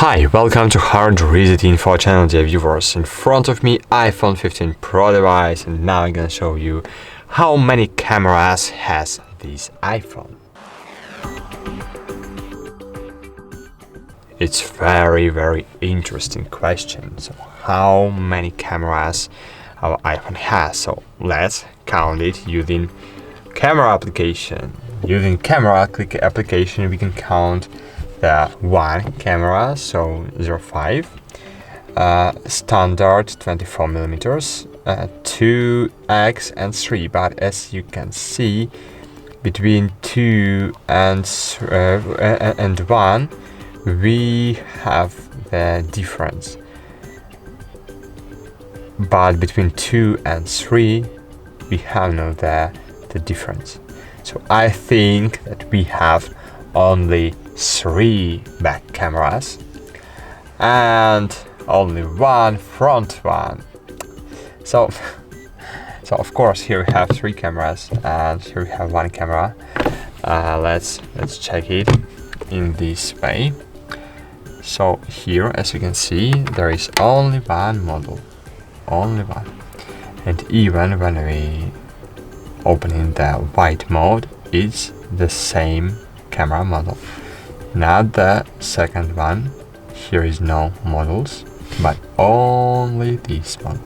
Hi, welcome to HardReset.Info channel, dear viewers. In front of me, iPhone 15 Pro device, and now I'm gonna show you how many cameras has this iPhone. It's very interesting question. So how many cameras our iPhone has? So let's count it using camera application. Using camera application, we can count the one camera, so 0.5, standard 24 millimeters, 2x and 3. But as you can see, between 2 and 1, we have the difference. But between 2 and 3, we have no the difference. So I think that we have only 3 back cameras and only 1 front one. So of course here we have 3 cameras and here we have 1 camera. Let's check it in this way. So here, as you can see, there is only 1 model, only 1, and even when we open in the white mode, it's the same camera model. Not the second one. Here is no models, but only this one.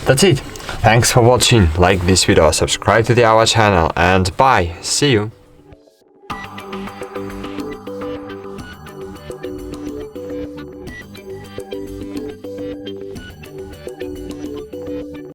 That's it. Thanks for watching. Like this video, subscribe to our channel, and bye. See you.